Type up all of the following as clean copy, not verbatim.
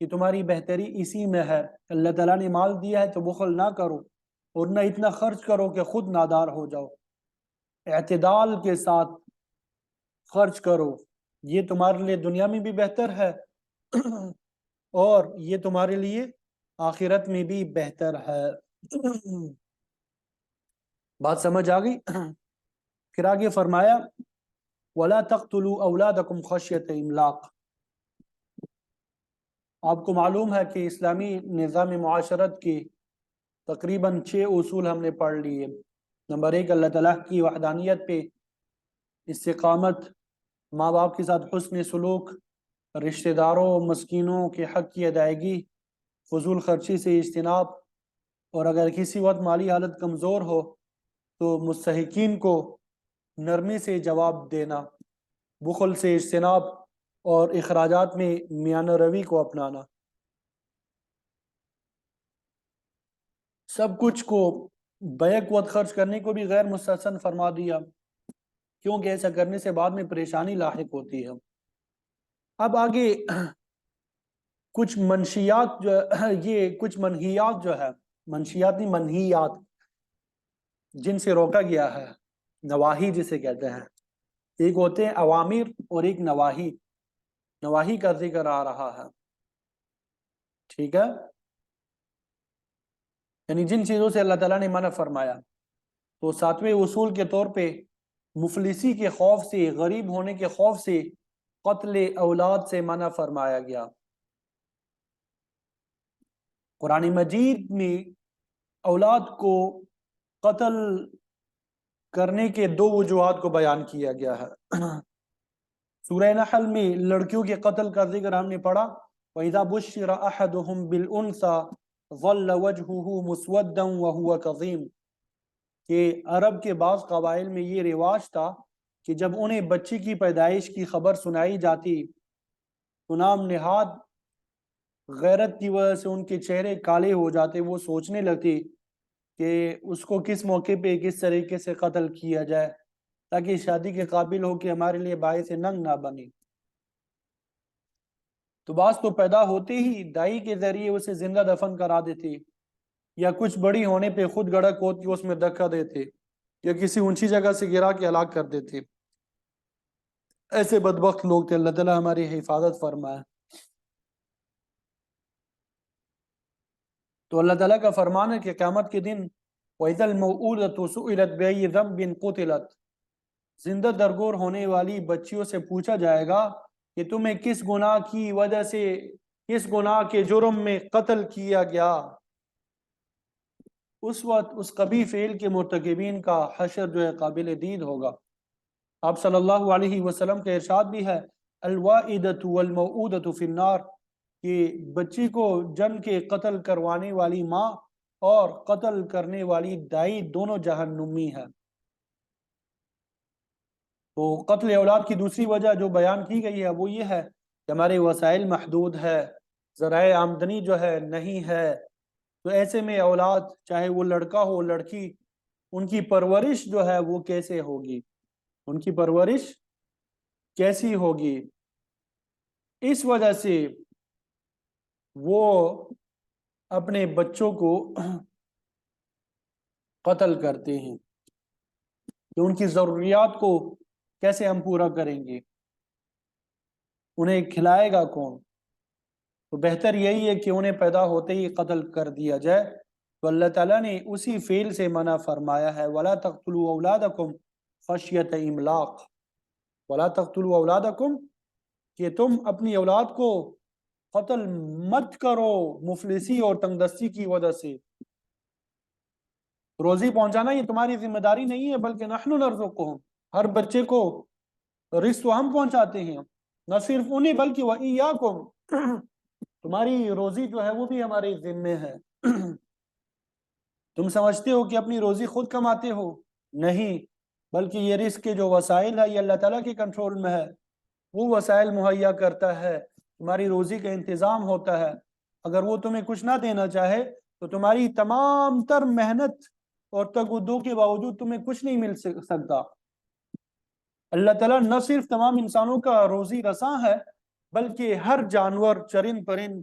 کہ تمہاری بہتری اسی میں ہے، اللہ تعالیٰ نے مال دیا ہے تو بخل نہ کرو اور نہ اتنا خرچ کرو کہ خود نادار ہو جاؤ، اعتدال کے ساتھ خرچ کرو، یہ تمہارے لیے دنیا میں بھی بہتر ہے اور یہ تمہارے لیے آخرت میں بھی بہتر ہے۔ بات سمجھ آ گئی؟ پھر آگے فرمایا وَلَا تَقْتُلُوا أَوْلَادَكُمْ خَشْيَةَ إِمْلَاقٍ۔ آپ کو معلوم ہے کہ اسلامی نظام معاشرت کی تقریباً 6 اصول ہم نے پڑھ لیے۔ نمبر 1، اللہ تعالیٰ کی وحدانیت پہ استقامت، ماں باپ کے ساتھ حسن سلوک، رشتہ داروں مسکینوں کے حق کی ادائیگی، فضول خرچی سے اجتناب، اور اگر کسی وقت مالی حالت کمزور ہو تو مستحقین کو نرمی سے جواب دینا، بخل سے اجتناب اور اخراجات میں میانہ روی کو اپنانا۔ سب کچھ کو بیک وقت خرچ کرنے کو بھی غیر مستحسن فرما دیا، کیونکہ ایسا کرنے سے بعد میں پریشانی لاحق ہوتی ہے۔ اب آگے کچھ منشیات یہ کچھ منہیات جو ہے، منشیات نہیں منہیات، جن سے روکا گیا ہے، نواہی جسے کہتے ہیں، ایک ہوتے ہیں اوامر اور ایک نواہی۔ نواہی کا ذکر آ رہا ہے، ٹھیک ہے، یعنی جن چیزوں سے اللہ تعالیٰ نے منع فرمایا۔ تو 7ویں اصول کے طور پہ مفلسی کے خوف سے، غریب ہونے کے خوف سے قتل اولاد سے منع فرمایا گیا۔ قرآن مجید میں اولاد کو قتل کرنے کے 2 وجوہات کو بیان کیا گیا ہے۔ سورہ نحل میں لڑکیوں کے قتل کا ذکر ہم نے پڑھا، وَإِذَا بُشِّرَ أَحَدُهُمْ بِالْأُنْثَى ظَلَّ وَجْهُهُ مُسْوَدًّا وَهُوَ كَظِيمٌ، کہ عرب کے بعض قبائل میں یہ رواج تھا کہ جب انہیں بچی کی پیدائش کی خبر سنائی جاتی تو نام نہاد غیرت کی وجہ سے ان کے چہرے کالے ہو جاتے، وہ سوچنے لگتی کہ اس کو کس موقع پہ کس طریقے سے قتل کیا جائے تاکہ شادی کے قابل ہو کہ ہمارے لیے باعث ننگ نہ بنے۔ تو بعض تو پیدا ہوتے ہی دائی کے ذریعے اسے زندہ دفن کرا دیتے، یا کچھ بڑی ہونے پہ خود گڑک ہوتی اس میں دھکا دیتے، یا کسی اونچی جگہ سے گرا کے ہلاک کر دیتے۔ ایسے بدبخت لوگ تھے، اللہ تعالیٰ ہماری حفاظت فرمائے۔ تو اللہ تعالیٰ کا فرمان ہے کہ قیامت کے دن وَإِذَا الْمَوْءُودَةُ سُئِلَتْ بِأَيِّ ذَنبٍ قُتِلَتْ، زندہ درگور ہونے والی بچیوں سے پوچھا جائے گا کہ تمہیں کس گناہ کی وجہ سے، کس گناہ کے جرم میں قتل کیا گیا۔ اس وقت اس قبیح فعل کے مرتکبین کا حشر جو ہے قابل دید ہوگا۔ آپ صلی اللہ علیہ وسلم کا ارشاد بھی ہے الوائدۃ والموعودۃ فی النار، کہ بچی کو جن کے قتل کروانے والی ماں اور قتل کرنے والی دائی دونوں جہنمی ہیں۔ تو قتل اولاد کی دوسری وجہ جو بیان کی گئی ہے وہ یہ ہے کہ ہمارے وسائل محدود ہے، ذرائع آمدنی جو ہے نہیں ہے، تو ایسے میں اولاد چاہے وہ لڑکا ہو لڑکی، ان کی پرورش جو ہے وہ کیسے ہوگی، ان کی پرورش کیسی ہوگی؟ اس وجہ سے وہ اپنے بچوں کو قتل کرتے ہیں کہ ان کی ضروریات کو کیسے ہم پورا کریں گے، انہیں کھلائے گا کون؟ تو بہتر یہی ہے کہ انہیں پیدا ہوتے ہی قتل کر دیا جائے۔ تو اللہ تعالیٰ نے اسی فعل سے منع فرمایا ہے وَلَا تَقْتُلُوا أَوْلَادَكُمْ خَشْيَةَ إِمْلَاقٍ، وَلَا تَقْتُلُوا أَوْلَادَكُمْ، کہ تم اپنی اولاد کو قتل مت کرو مفلسی اور تنگ دستی کی وجہ سے۔ روزی پہنچانا یہ تمہاری ذمہ داری نہیں ہے، بلکہ نحن نرزقهم، ہر بچے کو رزق تو ہم پہنچاتے ہیں، نہ صرف انہیں بلکہ وَإِيَّاكُمْ، تمہاری روزی جو ہے وہ بھی ہمارے ذمے ہے۔ تم سمجھتے ہو کہ اپنی روزی خود کماتے ہو؟ نہیں، بلکہ یہ رزق کے جو وسائل ہے یہ اللہ تعالیٰ کے کنٹرول میں ہے، وہ وسائل مہیا کرتا ہے، تمہاری روزی کا انتظام ہوتا ہے۔ اگر وہ تمہیں کچھ نہ دینا چاہے تو تمہاری تمام تر محنت اور تگ و دو کے باوجود تمہیں کچھ نہیں مل سکتا۔ اللہ تعالیٰ نہ صرف تمام انسانوں کا روزی رساں ہے، بلکہ ہر جانور، چرند پرند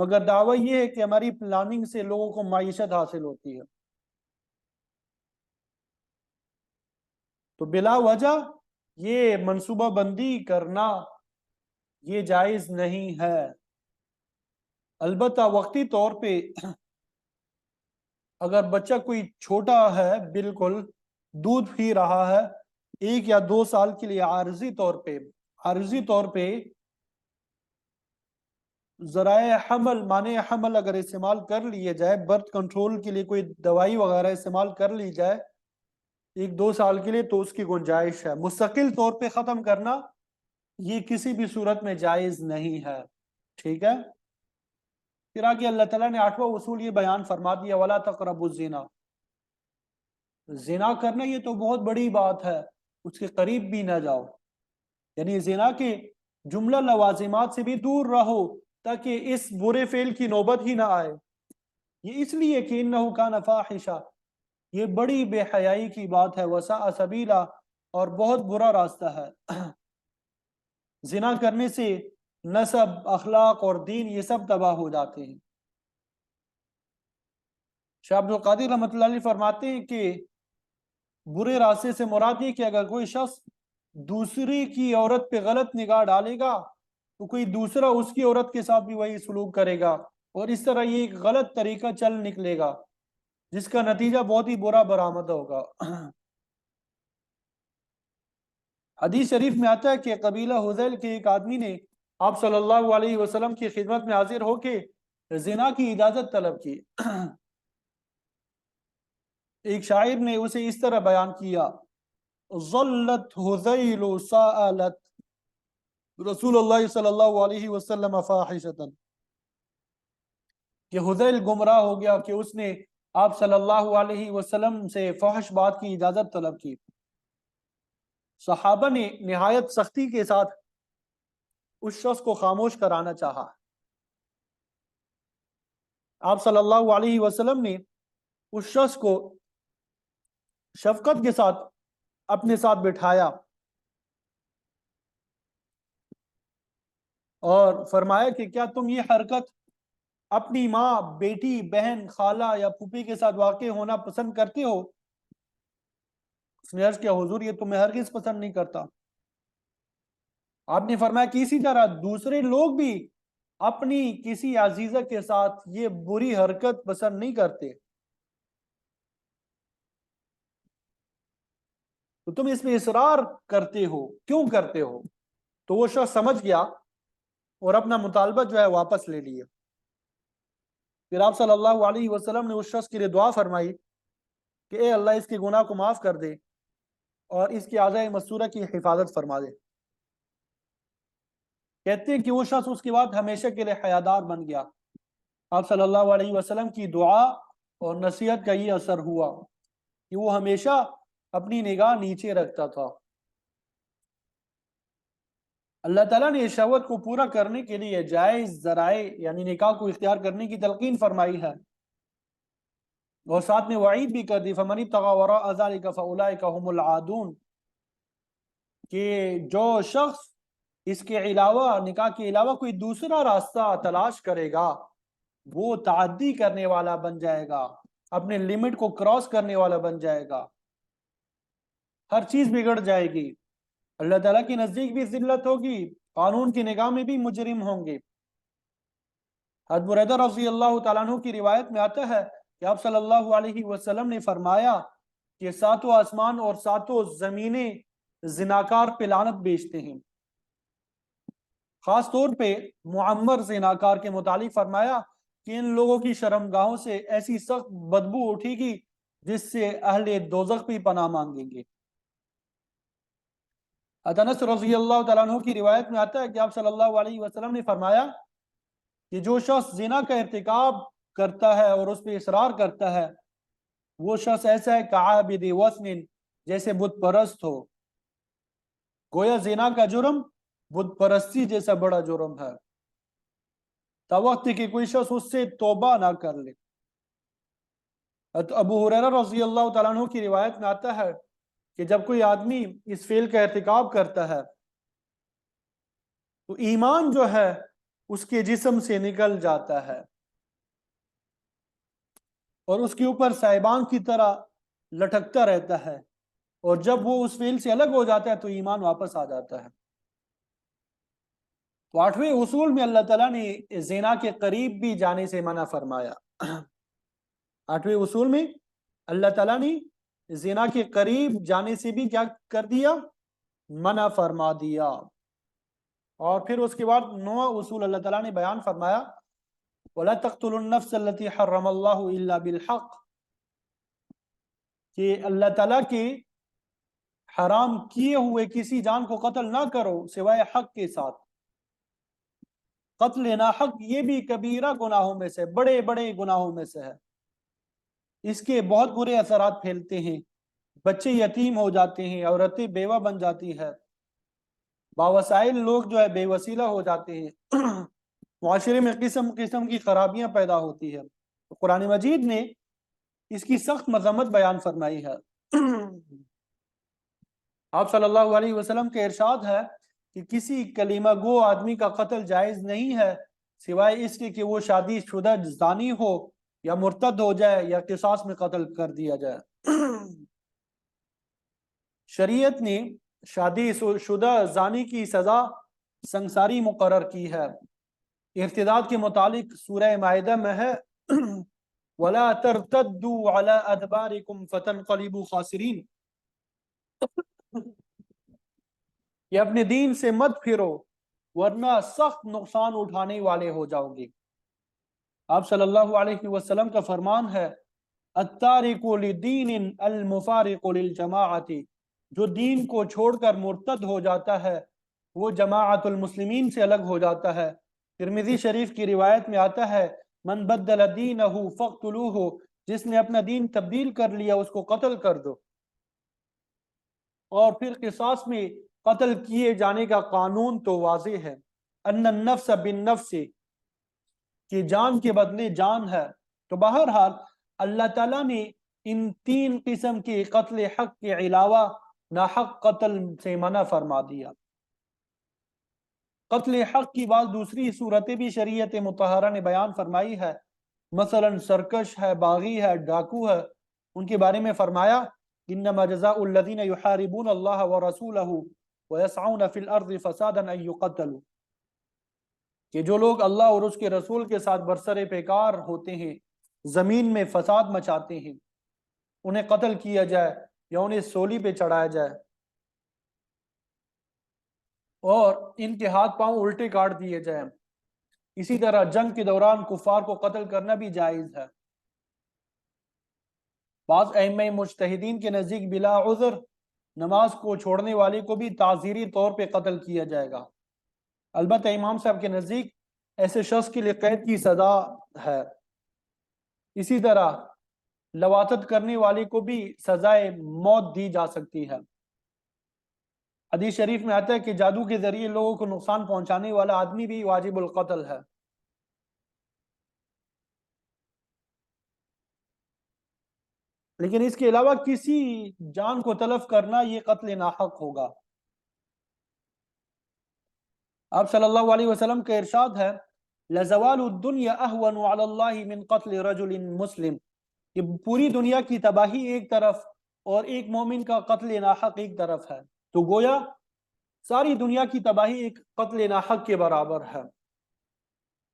مگر دعویٰ یہ ہے کہ ہماری پلاننگ سے لوگوں کو معیشت حاصل ہوتی ہے. تو بلا وجہ یہ منصوبہ بندی کرنا یہ جائز نہیں ہے. البتہ وقتی طور پہ اگر بچہ کوئی چھوٹا ہے، بالکل دودھ پی رہا ہے، 1 یا 2 سال کے لیے عارضی طور پہ ذرائع حمل معنی حمل اگر استعمال کر لیے جائے، برتھ کنٹرول کے لیے کوئی دوائی وغیرہ استعمال کر لی جائے 1-2 سال کے لیے، تو اس کی گنجائش ہے. مستقل طور پہ ختم کرنا یہ کسی بھی صورت میں جائز نہیں ہے. ٹھیک ہے. پھر آگے اللہ تعالیٰ نے 8واں اصول یہ بیان فرما دیا، وَلَا تَقْرَبُوا الزِّنَا. زنا کرنا یہ تو بہت بڑی بات ہے، اس کے قریب بھی نہ جاؤ. یعنی زنا کے جملہ لوازمات سے بھی دور رہو تاکہ اس برے فعل کی نوبت ہی نہ آئے. یہ اس لیے کہ انہو کان فاحشہ، یہ بڑی بے حیائی کی بات ہے، وساء سبیلا، اور بہت برا راستہ ہے. زنا کرنے سے نسب، اخلاق اور دین یہ سب تباہ ہو جاتے ہیں. شاہ عبد القادر رحمۃ اللہ علیہ فرماتے ہیں کہ برے راستے سے مراد یہ کہ اگر کوئی شخص دوسری کی عورت پہ غلط نگاہ ڈالے گا تو کوئی دوسرا اس کی عورت کے ساتھ بھی وہی سلوک کرے گا، اور اس طرح یہ ایک غلط طریقہ چل نکلے گا جس کا نتیجہ بہت ہی برا برآمد ہوگا. حدیث شریف میں آتا ہے کہ قبیلہ حذیل کے ایک آدمی نے آپ صلی اللہ علیہ وسلم کی خدمت میں حاضر ہو کے زنا کی اجازت طلب کی. ایک شاعر نے اسے اس طرح بیان کیا، ظلت حذیل سألت رسول اللہ صلی اللہ علیہ وسلم فاحشتا، کہ حذیل گمراہ ہو گیا کہ اس نے آپ صلی اللہ علیہ وسلم سے فحش بات کی اجازت طلب کی. صحابہ نے نہایت سختی کے ساتھ اس شخص کو خاموش کرانا چاہا. آپ صلی اللہ علیہ وسلم نے اس شخص کو شفقت کے ساتھ اپنے ساتھ بٹھایا اور فرمایا کہ کیا تم یہ حرکت اپنی ماں، بیٹی، بہن، خالہ یا پھوپھی کے ساتھ واقع ہونا پسند کرتے ہو؟ اس نے عرض کیا حضور یہ تو میں ہرگز پسند نہیں کرتا. آپ نے فرمایا کہ اسی طرح دوسرے لوگ بھی اپنی کسی عزیزہ کے ساتھ یہ بری حرکت پسند نہیں کرتے، تو تم اس میں اصرار کرتے ہو، کیوں کرتے ہو؟ تو وہ شخص سمجھ گیا اور اپنا مطالبہ جو ہے واپس لے لیا. پھر آپ صلی اللہ علیہ وسلم نے اس شخص کے لیے دعا فرمائی کہ اے اللہ اس کے گناہ کو معاف کر دے اور اس کی اعضاء مستورہ کی حفاظت فرما دے. کہتے ہیں کہ وہ شخص اس کے بعد ہمیشہ کے لیے حیادار بن گیا. آپ صلی اللہ علیہ وسلم کی دعا اور نصیحت کا یہ اثر ہوا کہ وہ ہمیشہ اپنی نگاہ نیچے رکھتا تھا. اللہ تعالیٰ نے اس شہوت کو پورا کرنے کے لیے جائز ذرائع یعنی نکاح کو اختیار کرنے کی تلقین فرمائی ہے، اور ساتھ میں وعید بھی کر دی، فَمَنِ ابْتَغَىٰ وَرَاءَ ذَلِكَ فَأُولَٰئِكَ هُمُ الْعَادُونَ، کہ جو شخص اس کے علاوہ، نکاح کے علاوہ کوئی دوسرا راستہ تلاش کرے گا وہ تعدی کرنے والا بن جائے گا، اپنے لمٹ کو کراس کرنے والا بن جائے گا، ہر چیز بگڑ جائے گی، اللہ تعالیٰ کی نزدیک بھی ذلت ہوگی، قانون کی نگاہ میں بھی مجرم ہوں گے. حضرت بریدہ رضی اللہ تعالیٰ عنہ کی روایت میں آتا ہے کہ آپ صلی اللہ علیہ وسلم نے فرمایا کہ 7 آسمان اور 7 زمینیں زناکار پہ لعنت بیچتے ہیں. خاص طور پہ معمر زناکار کے متعلق فرمایا کہ ان لوگوں کی شرمگاہوں سے ایسی سخت بدبو اٹھے گی جس سے اہل دوزخ بھی پناہ مانگیں گے. انس رضی اللہ تعالیٰ عنہ کی روایت میں آتا ہے کہ آپ صلی اللہ علیہ وسلم نے فرمایا کہ جو شخص زنا کا ارتکاب کرتا ہے اور اس پہ اصرار کرتا ہے وہ شخص ایسا ہے کعابد وثن، جیسے بت پرست ہو. گویا زنا کا جرم بت پرستی جیسا بڑا جرم ہے، تا وقت کہ کوئی شخص اس سے توبہ نہ کر لے. ابو ہریرہ رضی اللہ تعالیٰ عنہ کی روایت میں آتا ہے کہ جب کوئی آدمی اس فعل کا ارتکاب کرتا ہے تو ایمان جو ہے اس کے جسم سے نکل جاتا ہے اور اس کے اوپر سائبان کی طرح لٹکتا رہتا ہے، اور جب وہ اس فعل سے الگ ہو جاتا ہے تو ایمان واپس آ جاتا ہے۔ تو 8ویں اصول میں اللہ تعالیٰ نے زنا کے قریب بھی جانے سے منع فرمایا۔ 8ویں اصول میں اللہ تعالیٰ نے زنا کے قریب جانے سے بھی کیا کر دیا؟ منع فرما دیا۔ اور پھر اس کے بعد 9واں اصول اللہ تعالیٰ نے بیان فرمایا، وَلَا تَقْتُلُوا النَّفْسَ الَّتِي حَرَّمَ اللَّهُ إِلَّا بِالْحَقِّ، کہ اللہ تعالیٰ کے حرام کیے ہوئے کسی جان کو قتل نہ کرو سوائے حق کے ساتھ۔ قتل ناحق یہ بھی کبیرہ گناہوں میں سے، بڑے بڑے گناہوں میں سے ہے۔ اس کے بہت برے اثرات پھیلتے ہیں، بچے یتیم ہو جاتے ہیں، عورتیں بیوہ بن جاتی ہے، باوسائل لوگ جو ہے بے وسیلہ ہو جاتے ہیں، معاشرے میں قسم قسم کی خرابیاں پیدا ہوتی ہے۔ قرآن مجید نے اس کی سخت مذمت بیان فرمائی ہے۔ آپ صلی اللہ علیہ وسلم کے ارشاد ہے کہ کسی کلمہ گو آدمی کا قتل جائز نہیں ہے سوائے اس کے کہ وہ شادی شدہ زانی ہو یا مرتد ہو جائے یا قصاص میں قتل کر دیا جائے۔ شریعت نے شادی شدہ زانی کی سزا سنگساری مقرر کی ہے۔ ارتداد کے متعلق سورہ مائدہ میں ہے، وَلَا تَرْتَدُّوا عَلَىٰ أَدْبَارِكُمْ فَتَنْقَلِبُوا خَاسِرِينَ، کہ اپنے دین سے مت پھرو ورنہ سخت نقصان اٹھانے والے ہو جاؤ گے۔ آپ صلی اللہ علیہ وسلم کا فرمان ہے، التارک لدین المفارق للجماعت، جو دین کو چھوڑ کر مرتد ہو جاتا ہے وہ جماعت المسلمین سے الگ ہو جاتا ہے۔ ترمذی شریف کی روایت میں آتا ہے، من بدل دینہ فاقتلوہ، جس نے اپنا دین تبدیل کر لیا اس کو قتل کر دو۔ اور پھر قصاص میں قتل کیے جانے کا قانون تو واضح ہے، ان النفس بالنفس، کہ جان کے بدلے جان ہے۔ تو بہرحال اللہ تعالیٰ نے ان 3 قسم کے قتل حق کے علاوہ ناحق قتل سے منع فرما دیا۔ قتل حق کی بعض دوسری صورتیں بھی شریعت مطہرہ نے بیان فرمائی ہے، مثلا سرکش ہے، باغی ہے، ڈاکو ہے، ان کے بارے میں فرمایا، انما جزاء الذین یحاربون اللہ ورسولہ ویسعون فی الارض فسادا ان یقتلوا، کہ جو لوگ اللہ اور اس کے رسول کے ساتھ برسر پیکار ہوتے ہیں، زمین میں فساد مچاتے ہیں، انہیں قتل کیا جائے یا انہیں سولی پہ چڑھایا جائے اور ان کے ہاتھ پاؤں الٹے کاٹ دیے جائیں۔ اسی طرح جنگ کے دوران کفار کو قتل کرنا بھی جائز ہے۔ بعض ائمہ مجتہدین کے نزدیک بلا عذر نماز کو چھوڑنے والے کو بھی تعزیری طور پہ قتل کیا جائے گا، البتہ امام صاحب کے نزدیک ایسے شخص کے لیے قید کی سزا ہے۔ اسی طرح لواطت کرنے والے کو بھی سزائے موت دی جا سکتی ہے۔ حدیث شریف میں آتا ہے کہ جادو کے ذریعے لوگوں کو نقصان پہنچانے والا آدمی بھی واجب القتل ہے۔ لیکن اس کے علاوہ کسی جان کو تلف کرنا یہ قتل ناحق ہوگا۔ آپ صلی اللہ علیہ وسلم کا ارشاد ہے، لَزَوَالُ الدُّنْيَا أَهْوَنُ عَلَى اللَّهِ مِنْ قَتْلِ رَجُلٍ مُسْلِمٍ، کہ پوری دنیا کی تباہی ایک طرف اور ایک مومن کا قتل ناحق ایک طرف ہے، تو گویا ساری دنیا کی تباہی ایک قتل ناحق کے برابر ہے۔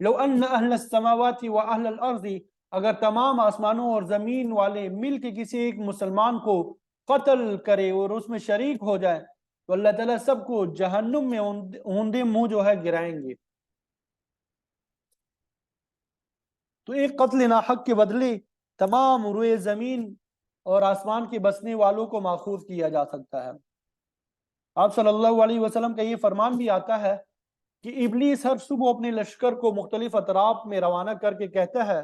لو ان اہل السماوات و اہل الارض، اگر تمام آسمانوں اور زمین والے مل کے کسی ایک مسلمان کو قتل کرے اور اس میں شریک ہو جائے تو اللہ تعالیٰ سب کو جہنم میں اوندے منہ جو ہے گرائیں گے۔ تو ایک قتل ناحق کے بدلے تمام روئے زمین اور آسمان کے بسنے والوں کو ماخوذ کیا جا سکتا ہے۔ آپ صلی اللہ علیہ وسلم کا یہ فرمان بھی آتا ہے کہ ابلیس ہر صبح اپنے لشکر کو مختلف اطراف میں روانہ کر کے کہتا ہے،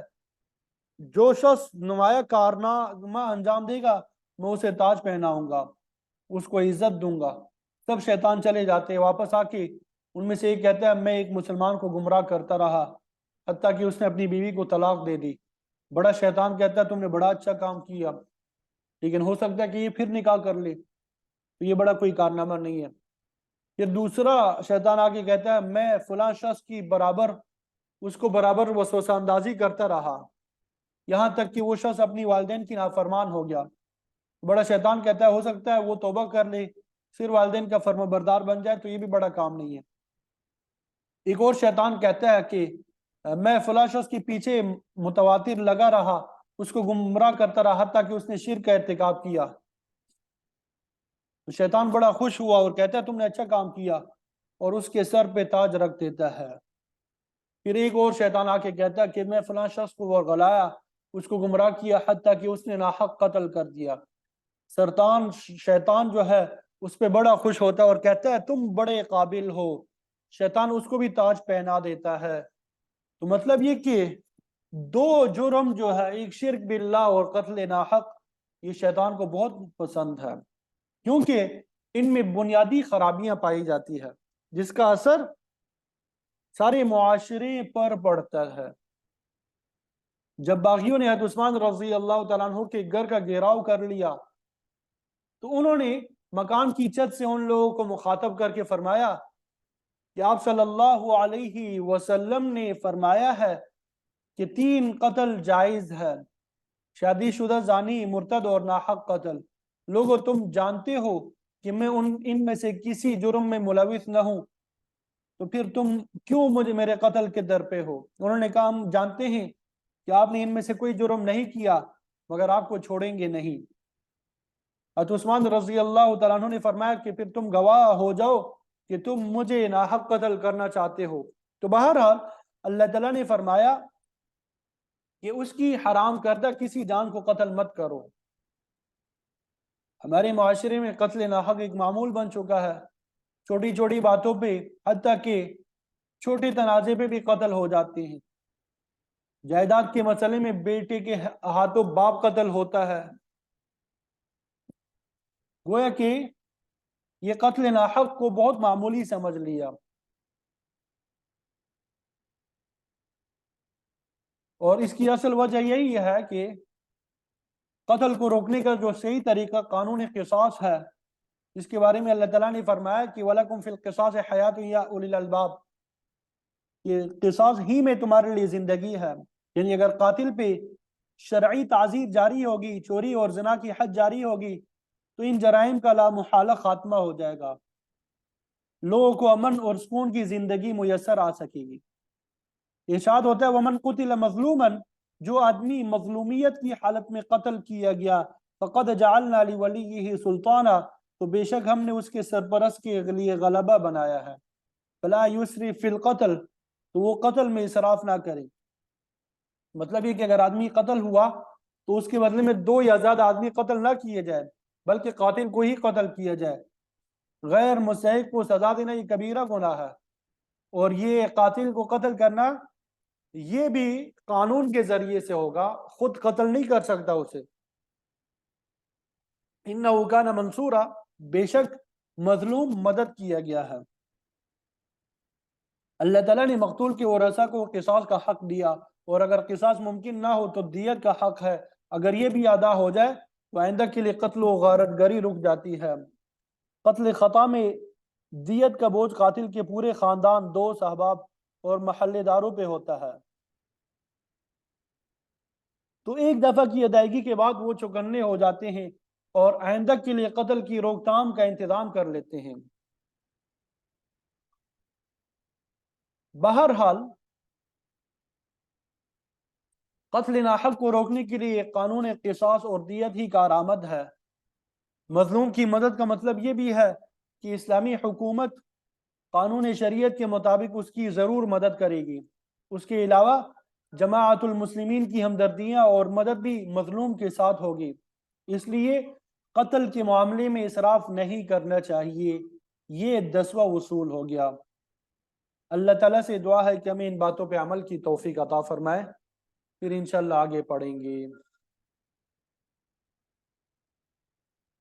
جو شخص نمایاں کارنامہ انجام دے گا میں اسے تاج پہناؤں گا، اس کو عزت دوں گا۔ سب شیطان چلے جاتے ہیں، واپس آ کے ان میں سے ایک کہتا ہے، میں ایک مسلمان کو گمراہ کرتا رہا حتیٰ کہ اس نے اپنی بیوی کو طلاق دے دی۔ بڑا شیطان کہتا ہے، تم نے بڑا اچھا کام کیا، لیکن ہو سکتا ہے کہ یہ پھر نکاح کر لے، تو یہ بڑا کوئی کارنامہ نہیں ہے۔ پھر دوسرا شیطان آگے کہتا ہے میں فلاں شخص کی برابر اس کو برابر وسوسہ اندازی کرتا رہا یہاں تک کہ وہ شخص اپنی والدین کی نافرمان ہو گیا. بڑا شیطان کہتا ہے ہو سکتا ہے وہ توبہ کر لے پھر والدین کا فرما بردار بن جائے تو یہ بھی بڑا کام نہیں ہے. ایک اور شیطان کہتا ہے کہ میں فلاں شخص کے پیچھے متواتر لگا رہا اس کو گمراہ کرتا رہا حتیٰ کہ اس نے شرک کا ارتکاب کیا. تو شیطان بڑا خوش ہوا اور کہتا ہے تم نے اچھا کام کیا اور اس کے سر پہ تاج رکھ دیتا ہے. پھر ایک اور شیطان آ کے کہتا ہے کہ میں فلاں شخص کو ورغلایا اس کو گمراہ کیا حتیٰ کہ اس نے ناحق قتل کر دیا. شیطان جو ہے اس پہ بڑا خوش ہوتا ہے اور کہتا ہے تم بڑے قابل ہو. شیطان اس کو بھی تاج پہنا دیتا ہے. تو مطلب یہ کہ دو جرم جو ہے ایک شرک باللہ اور قتل ناحق یہ شیطان کو بہت پسند ہے کیونکہ ان میں بنیادی خرابیاں پائی جاتی ہے جس کا اثر سارے معاشرے پر پڑتا ہے. جب باغیوں نے حضرت عثمان رضی اللہ تعالیٰ عنہ کے گھر کا گھیراؤ کر لیا تو انہوں نے مکان کی چھت سے ان لوگوں کو مخاطب کر کے فرمایا کہ آپ صلی اللہ علیہ وسلم نے فرمایا ہے کہ 3 قتل جائز ہے شادی شدہ زانی مرتد اور ناحق قتل. لوگوں تم جانتے ہو کہ میں ان میں سے کسی جرم میں ملوث نہ ہوں تو پھر تم کیوں مجھے میرے قتل کے در پہ ہو. انہوں نے کہا ہم جانتے ہیں کہ آپ نے ان میں سے کوئی جرم نہیں کیا مگر آپ کو چھوڑیں گے نہیں. حضرت عثمان رضی اللہ تعالیٰ عنہ نے فرمایا کہ پھر تم گواہ ہو جاؤ کہ تم مجھے ناحق قتل کرنا چاہتے ہو. تو بہرحال اللہ تعالیٰ نے فرمایا کہ اس کی حرام کردہ کسی جان کو قتل مت کرو. ہمارے معاشرے میں قتل ناحق ایک معمول بن چکا ہے. چھوٹی چھوٹی باتوں پہ حتیٰ کہ چھوٹے تنازع پہ بھی قتل ہو جاتے ہیں. جائیداد کے مسئلے میں بیٹے کے ہاتھوں باپ قتل ہوتا ہے. گویا کہ یہ قتل ناحق کو بہت معمولی سمجھ لیا. اور اس کی اصل وجہ یہی ہے کہ قتل کو روکنے کا جو صحیح طریقہ قانون قصاص ہے جس کے بارے میں اللہ تعالیٰ نے فرمایا کہ وَلَكُمْ فِي الْقِصَاصِ حَيَاةٌ يَا أُولِي الْأَلْبَابِ یہ قصاص ہی میں تمہارے لیے زندگی ہے. یعنی اگر قاتل پہ شرعی تعزیر جاری ہوگی چوری اور زنا کی حد جاری ہوگی تو ان جرائم کا لا محالہ خاتمہ ہو جائے گا. لوگوں کو امن اور سکون کی زندگی میسر آ سکے گی. ارشاد ہوتا ہے وَمَنْ قُتِلَ مَظْلُومًا جو آدمی مظلومیت کی حالت میں قتل کیا گیا فَقَدْ جَعَلْنَا لِوَلِيِّهِ سُلْطَانًا تو بے شک ہم نے اس کے سرپرست کے لیے غلبہ بنایا ہے. فَلَا يُسْرِفْ فِي الْقَتْلِ تو وہ قتل میں اسراف نہ کرے. مطلب یہ کہ اگر آدمی قتل ہوا تو اس کے بدلے میں 2 یا زیادہ آدمی قتل نہ کیے جائے بلکہ قاتل کو ہی قتل کیا جائے. غیر مستحق کو سزا دینا یہ کبیرہ گناہ ہے. اور یہ قاتل کو قتل کرنا یہ بھی قانون کے ذریعے سے ہوگا خود قتل نہیں کر سکتا اسے. اِنَّهُ كَانَ مَنْصُورًا بے شک مظلوم مدد کیا گیا ہے. اللہ تعالیٰ نے مقتول کے ورثہ کو قصاص کا حق دیا اور اگر قصاص ممکن نہ ہو تو دیت کا حق ہے. اگر یہ بھی ادا ہو جائے تو آئندہ کے لیے قتل و غارت گری رک جاتی ہے. قتل خطا میں دیت کا بوجھ قاتل کے پورے خاندان دوست احباب اور محلے داروں پہ ہوتا ہے. تو ایک دفعہ کی ادائیگی کے بعد وہ چوکنے ہو جاتے ہیں اور آئندہ کے لیے قتل کی روک تھام کا انتظام کر لیتے ہیں. بہرحال قتل ناحق کو روکنے کے لیے قانون قصاص اور دیت ہی کارآمد ہے. مظلوم کی مدد کا مطلب یہ بھی ہے کہ اسلامی حکومت قانون شریعت کے مطابق اس کی ضرور مدد کرے گی. اس کے علاوہ جماعت المسلمین کی ہمدردیاں اور مدد بھی مظلوم کے ساتھ ہوگی. اس لیے قتل کے معاملے میں اسراف نہیں کرنا چاہیے. یہ 10واں اصول ہو گیا. اللہ تعالیٰ سے دعا ہے کہ ہمیں ان باتوں پہ عمل کی توفیق عطا فرمائے. پھر انشاءاللہ آگے پڑھیں گے.